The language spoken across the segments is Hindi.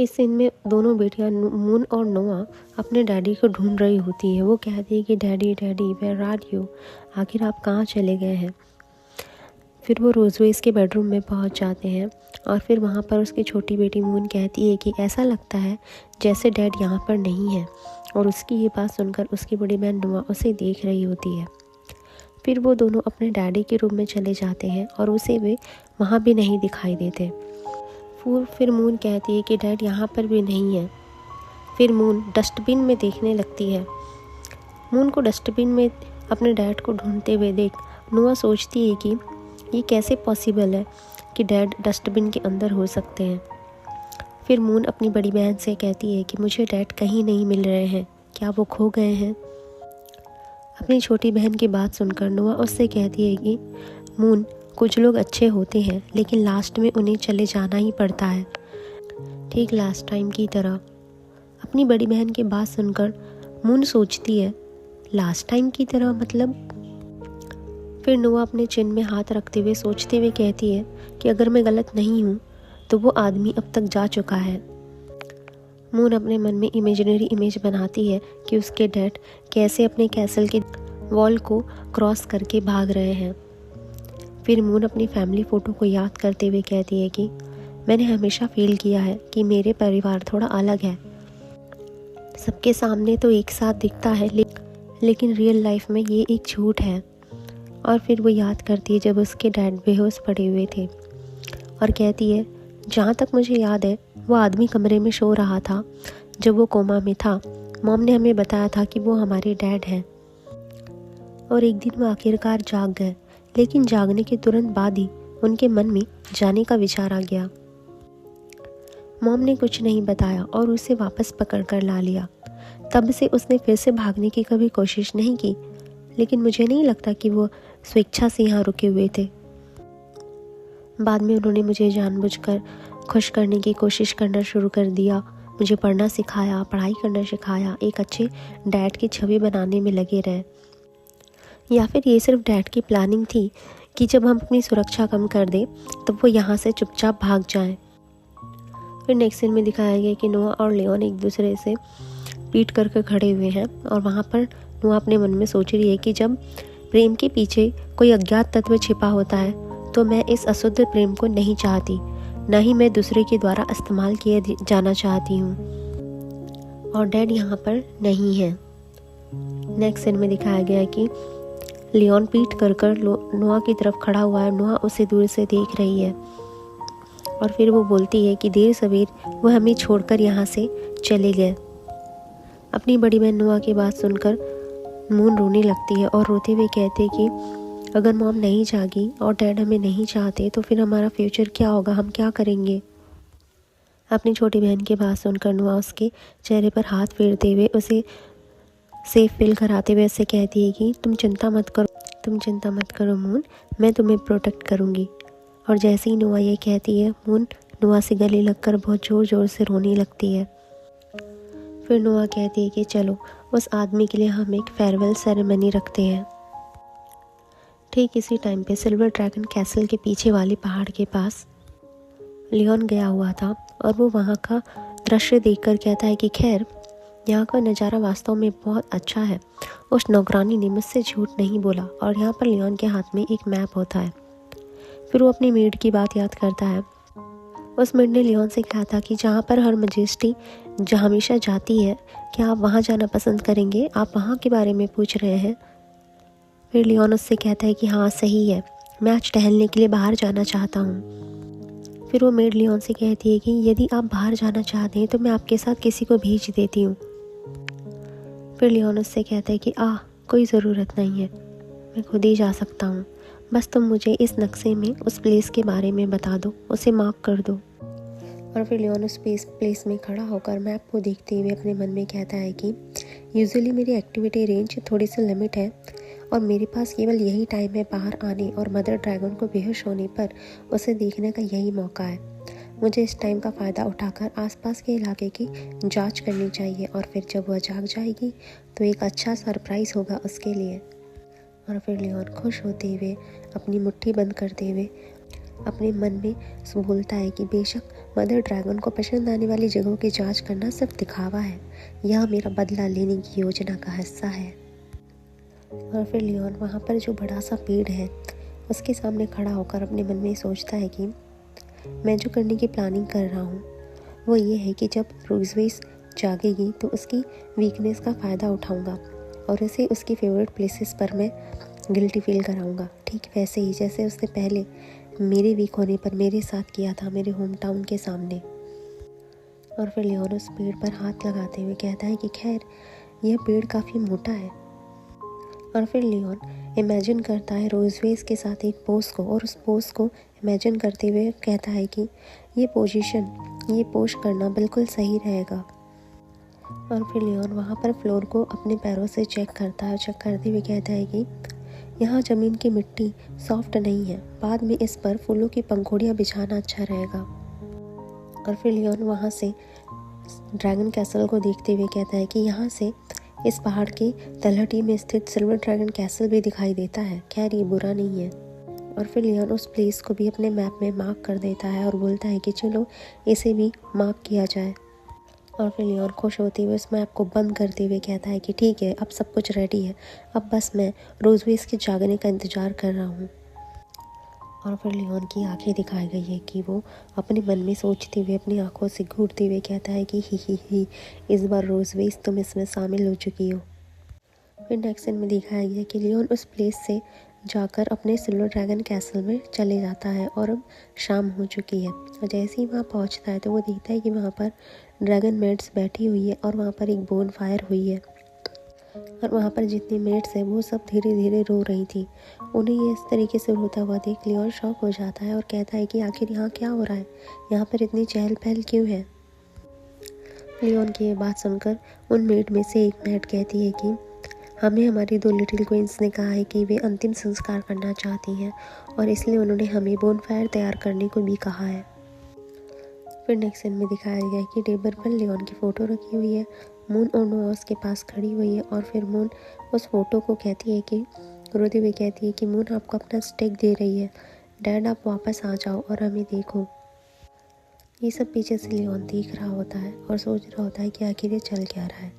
इस सीन में दोनों बेटियां मून और नोआ अपने डैडी को ढूंढ रही होती है। वो कहती है कि daddy daddy where are you, आखिर आप कहाँ चले गए हैं। फिर वो रोज़वेज के बेडरूम में पहुंच जाते हैं और फिर वहाँ पर उसकी छोटी बेटी मून कहती है कि ऐसा लगता है जैसे डैड यहाँ पर नहीं है, और उसकी ये बात सुनकर उसकी बड़ी बहन नोआ उसे देख रही होती है। फिर वो दोनों अपने डैडी के रूम में चले जाते हैं और उसे वे वहाँ भी नहीं दिखाई देते। फिर मून कहती है कि डैड यहाँ पर भी नहीं है। फिर मून डस्टबिन में देखने लगती है। मून को डस्टबिन में अपने डैड को ढूंढते हुए देख नोआ सोचती है कि ये कैसे पॉसिबल है कि डैड डस्टबिन के अंदर हो सकते हैं। फिर मून अपनी बड़ी बहन से कहती है कि मुझे डैड कहीं नहीं मिल रहे हैं, क्या वो खो गए हैं। अपनी छोटी बहन की बात सुनकर नोआ उससे कहती है कि मून, कुछ लोग अच्छे होते हैं लेकिन लास्ट में उन्हें चले जाना ही पड़ता है, ठीक लास्ट टाइम की तरह। अपनी बड़ी बहन की बात सुनकर मून सोचती है, लास्ट टाइम की तरह मतलब। फिर नोआ अपने चिन में हाथ रखते हुए सोचते हुए कहती है कि अगर मैं गलत नहीं हूँ तो वो आदमी अब तक जा चुका है। मून अपने मन में इमेजिनरी इमेज बनाती है कि उसके डैड कैसे अपने कैसल के वॉल को क्रॉस करके भाग रहे हैं। फिर मून अपनी फैमिली फ़ोटो को याद करते हुए कहती है कि मैंने हमेशा फील किया है कि मेरे परिवार थोड़ा अलग है। सबके सामने तो एक साथ दिखता है लेकिन रियल लाइफ में ये एक झूठ है। और फिर वो याद करती है जब उसके डैड बेहोश पड़े हुए थे और कहती है, जहाँ तक मुझे याद है वो आदमी कमरे में सो रहा था जब वो कोमा में था। मॉम ने हमें बताया था कि वो हमारे डैड हैं। और एक दिन वो आखिरकार जाग गए, लेकिन जागने के तुरंत बाद ही उनके मन में जाने का विचार आ गया। मॉम ने कुछ नहीं बताया और उसे वापस पकड़ कर ला लिया। तब से उसने फिर से भागने की कभी कोशिश नहीं की, लेकिन मुझे नहीं लगता कि वो स्वेच्छा से यहाँ रुके हुए थे। बाद में उन्होंने मुझे जानबूझकर खुश करने की कोशिश करना शुरू कर दिया, मुझे पढ़ना सिखाया, पढ़ाई करना सिखाया, एक अच्छे डैड की छवि बनाने में लगे रहे। या फिर ये सिर्फ डैड की प्लानिंग थी कि जब हम अपनी सुरक्षा कम कर दें तब वो यहाँ से चुपचाप भाग जाएं। फिर नेक्स्ट सीन में दिखाया गया कि नोआ और लियोन एक दूसरे से पीट कर खड़े हुए हैं और वहाँ पर नोआ अपने मन में सोच रही है कि जब प्रेम के पीछे कोई अज्ञात तत्व छिपा होता है तो मैं इस अशुद्ध प्रेम को नहीं चाहती, न ही मैं दूसरे के द्वारा इस्तेमाल किया जाना चाहती हूँ। और डैड यहाँ पर नहीं है। नेक्स्ट सीन में दिखाया गया कि लियोन पीट कर नोआ की तरफ खड़ा हुआ है। नोआ उसे दूर से देख रही है और फिर वो बोलती है कि देर सवेर वो हमें छोड़कर यहाँ से चले गए। अपनी बड़ी बहन नोआ की बात सुनकर मून रोने लगती है और रोते हुए कहते कि अगर मॉम नहीं जागी और डैड हमें नहीं चाहते तो फिर हमारा फ्यूचर क्या होगा, हम क्या करेंगे। अपनी छोटी बहन की बात सुनकर नोआ उसके चेहरे पर हाथ फेरते हुए उसे सेफ फील कराते हुए उससे कहती है कि तुम चिंता मत करो मून, मैं तुम्हें प्रोटेक्ट करूँगी। और जैसे ही नोआ ये कहती है, मून नोआ से गले लगकर बहुत ज़ोर ज़ोर से रोने लगती है। फिर नोआ कहती है कि चलो उस आदमी के लिए हम एक फेयरवेल सेरेमनी रखते हैं। ठीक इसी टाइम पे सिल्वर ड्रैगन कैसल के पीछे वाले पहाड़ के पास लियोन गया हुआ था और वो वहाँ का दृश्य देखकर कहता है कि खैर यहाँ का नज़ारा वास्तव में बहुत अच्छा है। उस नौकरानी ने मुझसे झूठ नहीं बोला। और यहाँ पर लियोन के हाथ में एक मैप होता है। फिर वो अपनी मेड की बात याद करता है। उस मेड ने लियोन से कहा था कि जहाँ पर हर मजेस्टी हमेशा जाती है, क्या आप वहाँ जाना पसंद करेंगे, आप वहाँ के बारे में पूछ रहे हैं। फिर लियोन उससे कहता है कि हाँ सही है, मैं आज टहलने के लिए बाहर जाना चाहता हूँ। फिर वो मेड लियोन से कहती है कि यदि आप बाहर जाना चाहते हैं तो मैं आपके साथ किसी को भेज देती हूँ। फिर लियोन उससे कहता है कि कोई ज़रूरत नहीं है, मैं खुद ही जा सकता हूँ, बस तुम मुझे इस नक्शे में उस प्लेस के बारे में बता दो, उसे मार्क कर दो। और फिर लियोन उस प्लेस में खड़ा होकर मैप को देखते हुए अपने मन में कहता है कि यूजुअली मेरी एक्टिविटी रेंज थोड़ी सी लिमिट है और मेरे पास केवल यही टाइम है बाहर आने और मदर ड्रैगन को बेहोश होने पर उसे देखने का यही मौका है। मुझे इस टाइम का फ़ायदा उठाकर आसपास के इलाके की जांच करनी चाहिए और फिर जब वह जाग जाएगी तो एक अच्छा सरप्राइज़ होगा उसके लिए। और फिर लियोन खुश होते हुए अपनी मुट्ठी बंद करते हुए अपने मन में बोलता है कि बेशक मदर ड्रैगन को पसंद आने वाली जगहों की जांच करना सिर्फ दिखावा है, यह मेरा बदला लेने की योजना का हिस्सा है। और फिर लियोन वहाँ पर जो बड़ा सा पेड़ है उसके सामने खड़ा होकर अपने मन में सोचता है कि मैं जो करने की प्लानिंग कर रहा हूँ वो ये है कि जब रोज़वेस जागेगी तो उसकी वीकनेस का फ़ायदा उठाऊँगा और उसे उसकी फेवरेट प्लेसेस पर मैं गिल्टी फील कराऊँगा, ठीक वैसे ही जैसे उसने पहले मेरे वीक होने पर मेरे साथ किया था मेरे होम टाउन के सामने। और फिर लियोन उस पेड़ पर हाथ लगाते हुए कहता है कि खैर यह पेड़ काफ़ी मोटा है। और फिर लियोन इमेजिन करता है रोज़वेस के साथ एक पोज को, और उस पोज को इमेजिन करते हुए कहता है कि ये पोज करना बिल्कुल सही रहेगा। और फिर लियोन वहाँ पर फ्लोर को अपने पैरों से चेक करता है, चेक करते हुए कहता है कि यहाँ ज़मीन की मिट्टी सॉफ्ट नहीं है, बाद में इस पर फूलों की पंखुड़ियाँ बिछाना अच्छा रहेगा। और फिर लियोन वहाँ से ड्रैगन कैसल को देखते हुए कहता है कि यहाँ से इस पहाड़ की तलहटी में स्थित सिल्वर ड्रैगन कैसल भी दिखाई देता है, खैर ये बुरा नहीं है। और फिर लियोन उस प्लेस को भी अपने मैप में मार्क कर देता है और बोलता है कि चलो इसे भी मार्क किया जाए। और फिर लियोन खुश होते हुए उस मैप को बंद करते हुए कहता है कि ठीक है, अब सब कुछ रेडी है, अब बस मैं रोज़वेस के जागने का इंतज़ार कर रहा हूँ। और फिर लियोन की आंखें दिखाई गई है कि वो अपने मन में सोचते हुए अपनी आंखों से घूरते हुए कहता है कि ही इस बार रोज़वेस तुम इसमें शामिल हो चुकी हो। फिर नेक्स्ट सीन में दिखाया गया कि लियोन उस प्लेस से जाकर अपने सिल्वर ड्रैगन कैसल में चले जाता है और अब शाम हो चुकी है। और जैसे ही वहाँ पहुँचता है तो वो देखता है कि वहाँ पर ड्रैगन मेड्स बैठी हुई है और वहाँ पर एक बोन फायर हुई है, और वहाँ पर जितनी मेड्स हैं वो सब धीरे धीरे रो रही थी। उन्हें ये इस तरीके से रोता हुआ देख लियोन शॉक हो जाता है और कहता है कि आखिर यहाँ क्या हो रहा है, यहाँ पर इतनी चहल पहल क्यों है। लियोन की ये बात सुनकर उन मेड में से एक मेड कहती है कि हमें हमारी 2 लिटिल क्वींस ने कहा है कि वे अंतिम संस्कार करना चाहती हैं और इसलिए उन्होंने हमें बोनफायर तैयार करने को भी कहा है। फिर नेक्स्ट सीन में दिखाया गया है कि टेबल पर लियोन की फ़ोटो रखी हुई है, मून और नोआ उसके पास खड़ी हुई है। और फिर मून उस फोटो को कहती है कि रोते हुए कहती है कि मून आपको अपना स्टेक दे रही है, डैड आप वापस आ जाओ और हमें देखो। ये सब पीछे से लियोन देख रहा होता है और सोच रहा होता है कि आखिर ये चल क्या रहा है।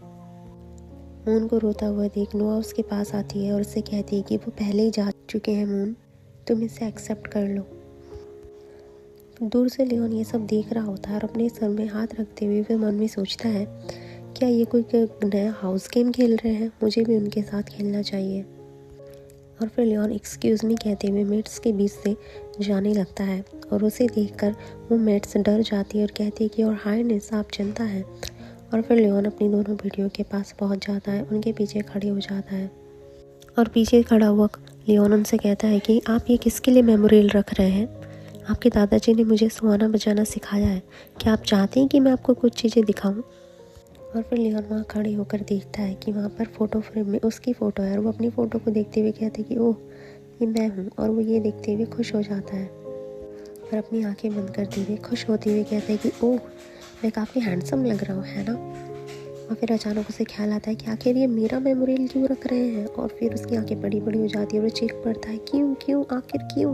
मून को रोता हुआ देख नोआ उसके पास आती है और उससे कहती है कि वो पहले ही जा चुके हैं मून, तुम इसे एक्सेप्ट कर लो। दूर से लियोन ये सब देख रहा होता है और अपने सर में हाथ रखते हुए वह मन में सोचता है क्या ये कोई नया हाउस गेम खेल रहे हैं, मुझे भी उनके साथ खेलना चाहिए। और फिर लियोन एक्सक्यूज़ मी कहते हुए मेट्स के बीच से जाने लगता है और उसे देखकर वो मेट्स डर जाती है और कहती है कि और हाइनेस आप चिंता है। और फिर लियोन अपनी दोनों बेटियों के पास पहुंच जाता है, उनके पीछे खड़े हो जाता है और पीछे खड़ा हुआ लियोन उनसे कहता है कि आप ये किसके लिए मेमोरियल रख रहे हैं, आपके दादाजी ने मुझे सुहाना बजाना सिखाया है, क्या आप चाहते हैं कि मैं आपको कुछ चीज़ें दिखाऊं। और फिर लियोन वहाँ खड़े होकर देखता है कि वहाँ पर फ़ोटो फ्रेम में उसकी फ़ोटो है और वो अपनी फ़ोटो को देखते हुए कहते हैं कि ओह ये मैं हूँ, और वो ये देखते हुए खुश हो जाता है और अपनी आंखें बंद करते हुए खुश होते हुए कहता है कि ओह मैं काफ़ी हैंडसम लग रहा हूँ, है ना। और फिर अचानक उसे ख्याल आता है कि आखिर ये मेरा मेमोरियल क्यों रख रहे हैं, और फिर उसकी आंखें बड़ी बड़ी हो जाती है और वो चीख पड़ता है क्यों क्यों आखिर क्यों।